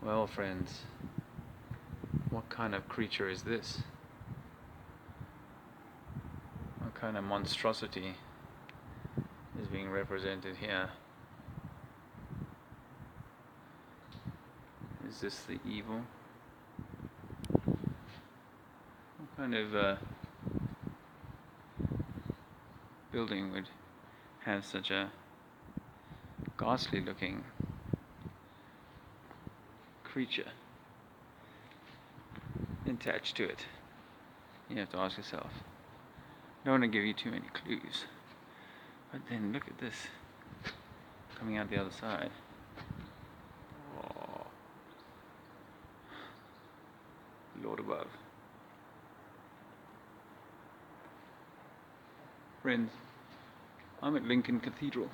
Well, friends, what kind of creature is this? What kind of monstrosity is being represented here? Is this the evil? What kind of building would have such a ghastly looking creature attached to it? You have to ask yourself. I don't want to give you too many clues, but then look at this coming out the other side. Oh, Lord above. Friends, I'm at Lincoln Cathedral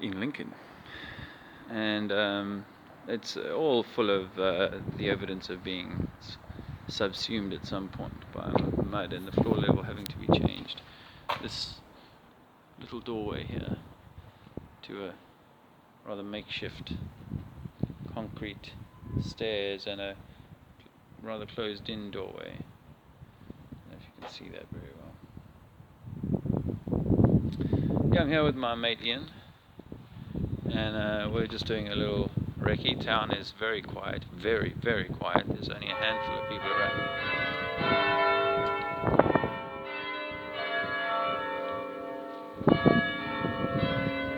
in Lincoln, and it's all full of the evidence of being subsumed at some point by mud and the floor level having to be changed. This little doorway here to a rather makeshift concrete stairs and a rather closed-in doorway. I don't know if you can see that very well. Yeah, I'm here with my mate Ian, and we're just doing a little recce. Town is very quiet, very, very quiet. There's only a handful of people around.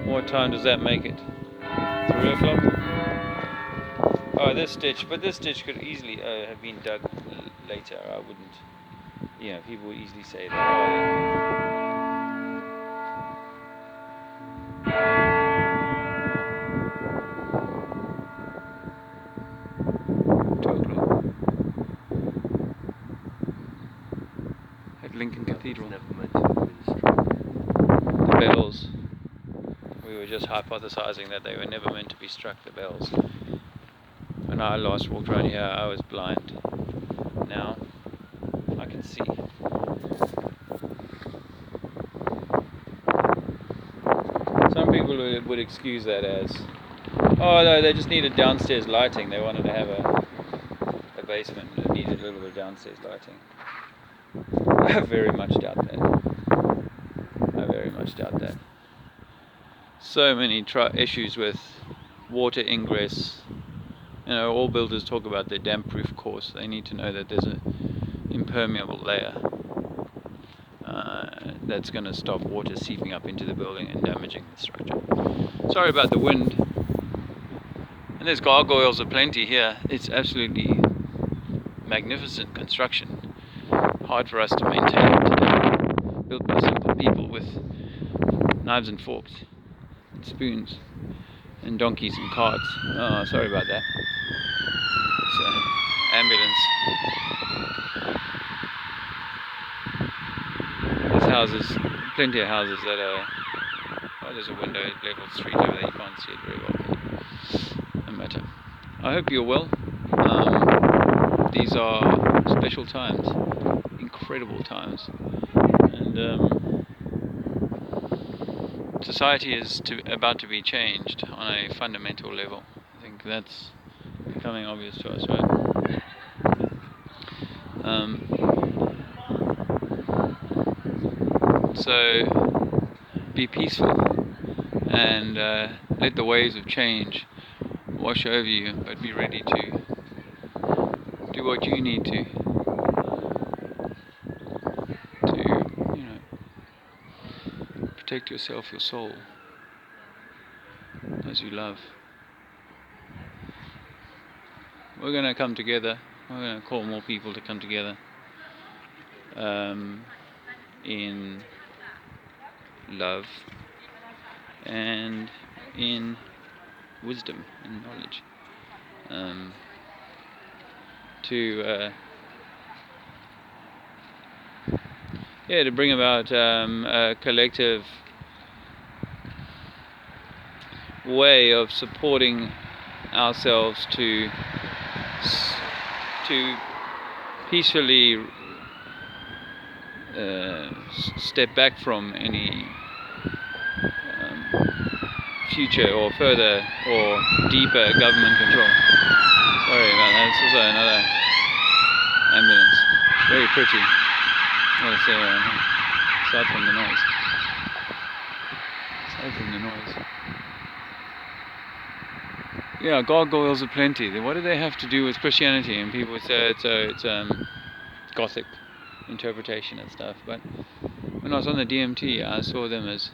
What time does that make it? 3 o'clock? Oh, this ditch, but this ditch could easily have been dug later. I wouldn't, people would easily say that. At Lincoln Cathedral. The bells. We were just hypothesizing that they were never meant to be struck, the bells. When I last walked around here, I was blind. Now, I can see. Some people would excuse that as, oh no, they just needed downstairs lighting. They wanted to have a basement that needed a little bit of downstairs lighting. I very much doubt that. I very much doubt that. So many issues with water ingress. All builders talk about their damp-proof course. They need to know that there's an impermeable layer that's going to stop water seeping up into the building and damaging the structure. Sorry about the wind. And there's gargoyles aplenty here. It's absolutely magnificent construction. Hard for us to maintain today. Built by simple people with knives and forks and spoons and donkeys and carts. Oh, sorry about that. It's an ambulance. There's houses, plenty of houses that are... Oh, there's a window at level 3 over there. You can't see it very well. No matter. I hope you're well. These are special times. Incredible times. And society is about to be changed on a fundamental level. I think that's becoming obvious to us, right? So be peaceful and let the waves of change wash over you, but be ready to do what you need to protect yourself, your soul, those you love. We're going to come together. We're going to call more people to come together in love and in wisdom and knowledge to bring about a collective way of supporting ourselves to peacefully step back from any future or further or deeper government control. Sorry about that. It's also another ambulance. It's very pretty. Well, aside from the noise. Yeah, gargoyles aplenty. What do they have to do with Christianity? And people say it's Gothic interpretation and stuff. But when I was on the DMT, I saw them as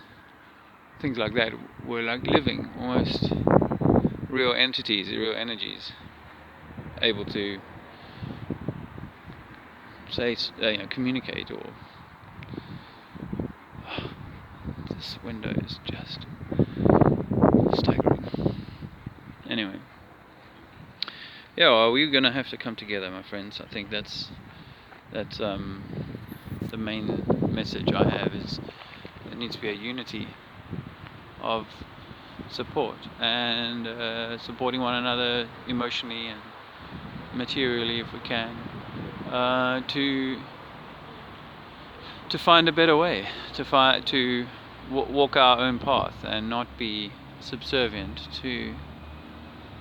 things like that were like living, almost real entities, real energies, able to say, communicate. Or this window is just staggering. Anyway, yeah, well, we're gonna have to come together, my friends. I think that's the main message I have is there needs to be a unity of support and supporting one another emotionally and materially if we can, to find a better way, to walk our own path and not be subservient to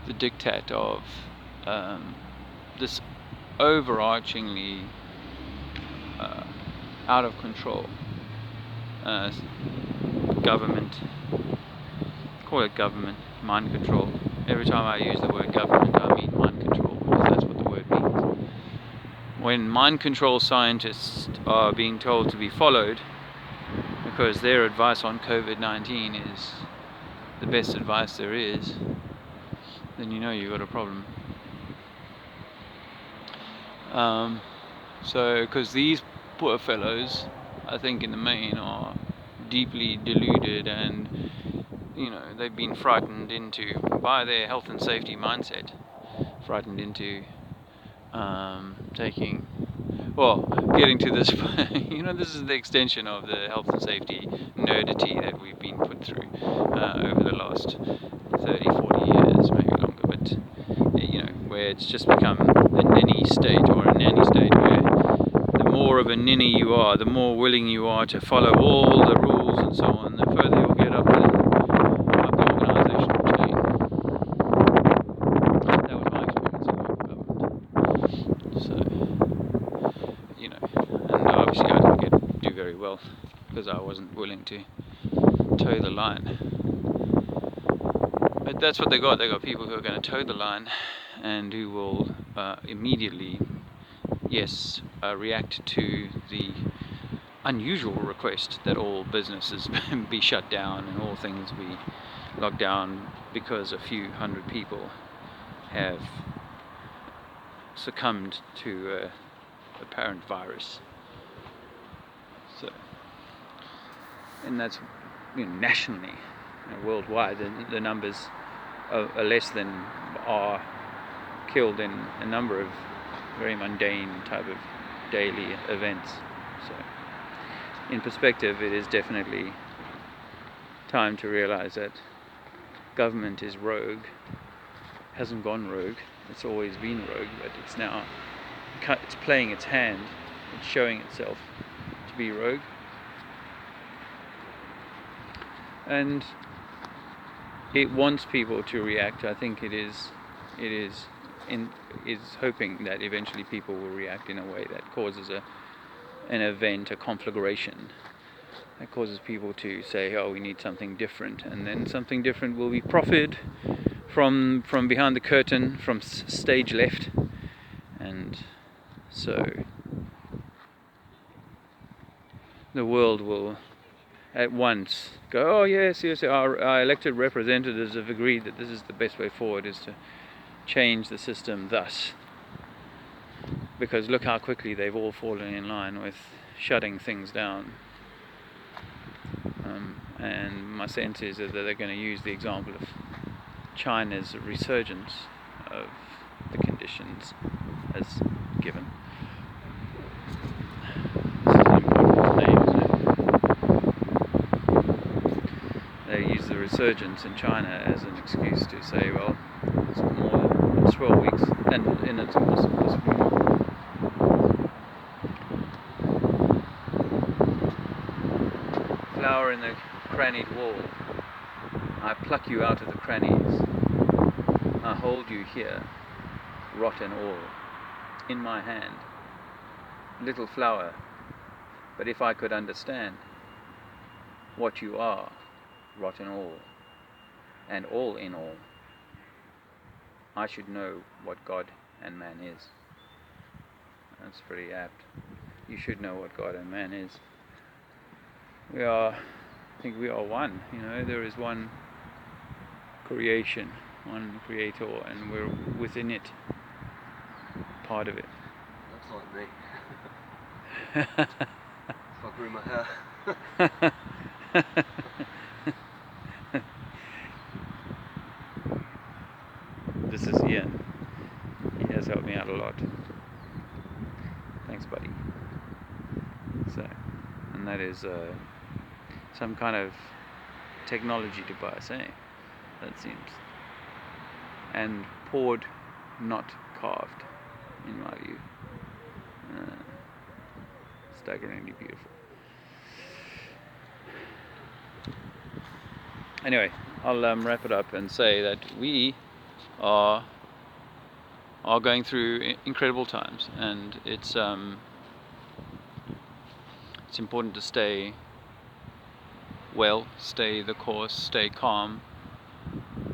the diktat of this overarchingly out of control government. Call it government, mind control. Every time I use the word government, I mean mind control, because that's what the word means. When mind control scientists are being told to be followed because their advice on COVID-19 is the best advice there is, then you know you've got a problem. So, because these poor fellows, I think in the main, are deeply deluded and, they've been frightened into, by their health and safety mindset, frightened into getting to this, this is the extension of the health and safety nerdity that we've been put through over the last 30, 40 years, maybe longer, but, where it's just become a ninny state or a nanny state where the more of a ninny you are, the more willing you are to follow all the rules and so on, the further you'll get up the organisational chain. That was my experience in local government. So, and obviously I didn't do very well because I wasn't willing to toe the line. But that's what they got. They got people who are going to toe the line and who will immediately, react to the unusual request that all businesses be shut down and all things be locked down because a few hundred people have succumbed to apparent virus. So, and that's nationally, worldwide, the numbers are less than are killed in a number of very mundane type of daily events. So, in perspective, it is definitely time to realize that government is rogue, hasn't gone rogue, it's always been rogue, but it's now it's playing its hand, it's showing itself to be rogue, and it wants people to react. I think it is hoping that eventually people will react in a way that causes an event, a conflagration, that causes people to say, oh, we need something different, and then something different will be proffered from behind the curtain, from stage left, and so the world will at once go, oh yes, our elected representatives have agreed that this is the best way forward, is to change the system thus, because look how quickly they've all fallen in line with shutting things down. And my sense is that they're going to use the example of China's resurgence of the conditions as given. This is an important name, isn't it? They use the resurgence in China as an excuse to say, well, it's more than 12 weeks, and it's possibly more. Flower in the crannied wall. I pluck you out of the crannies. I hold you here, rot and all, in my hand. Little flower, but if I could understand what you are, rot and all in all, I should know what God and man is. That's pretty apt. You should know what God and man is. I think we are one, there is one creation, one creator, and we're within it, part of it. That's like me. If I grew my hair. This is Ian. He has helped me out a lot. Thanks, buddy. So, and that is some kind of technology device, eh? That seems. And poured, not carved, in my view. Staggeringly beautiful. Anyway, I'll wrap it up and say that we are going through incredible times, and it's important to stay well, stay the course, stay calm.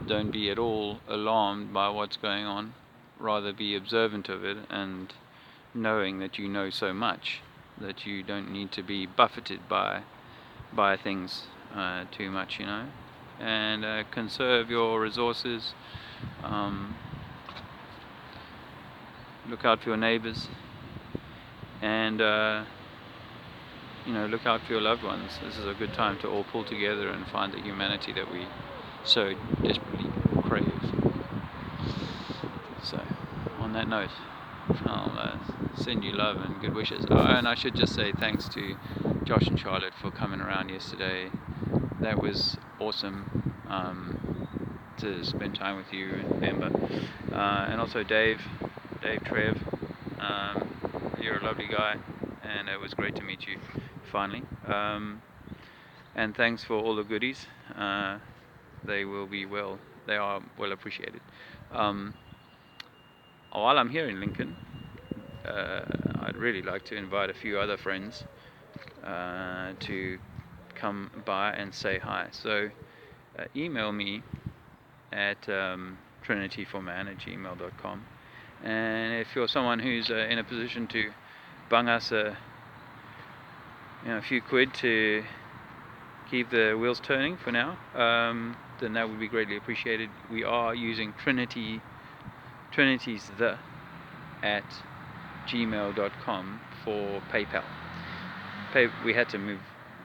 Don't be at all alarmed by what's going on. Rather be observant of it and knowing that you know so much that you don't need to be buffeted by things too much, and conserve your resources. Look out for your neighbours, and look out for your loved ones. This is a good time to all pull together and find the humanity that we so desperately crave. So, on that note, I'll send you love and good wishes. Oh, and I should just say thanks to Josh and Charlotte for coming around yesterday. That was awesome to spend time with you and Bemba. And also Dave Trev. You're a lovely guy, and it was great to meet you finally. And thanks for all the goodies. They are well appreciated. While I'm here in Lincoln, I'd really like to invite a few other friends to come by and say hi. So email me at trinityforman@gmail.com, and if you're someone who's in a position to bung us a few quid to keep the wheels turning for now, then that would be greatly appreciated. We are using Trinity's at gmail.com for PayPal. We had to move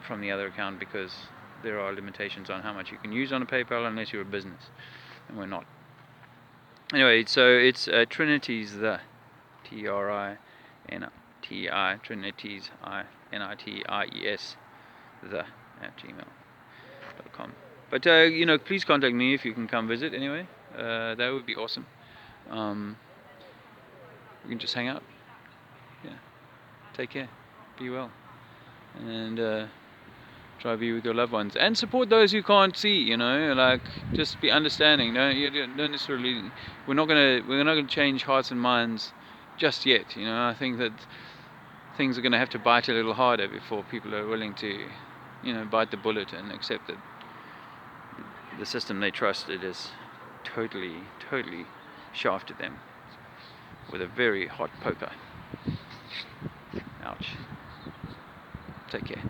from the other account because there are limitations on how much you can use on a PayPal unless you're a business, and we're not. Anyway, so it's Trinity's T-R-I-N-T-I, Trinity's N-I-T-I-E-S at gmail.com. But please contact me if you can come visit. Anyway, that would be awesome. We can just hang out. Yeah. Take care. Be well. And try to be with your loved ones. And support those who can't see, just be understanding. Don't necessarily, we're not gonna change hearts and minds just yet. I think that things are gonna have to bite a little harder before people are willing to, bite the bullet and accept that the system they trusted is totally shafted them with a very hot poker. Ouch. Take care.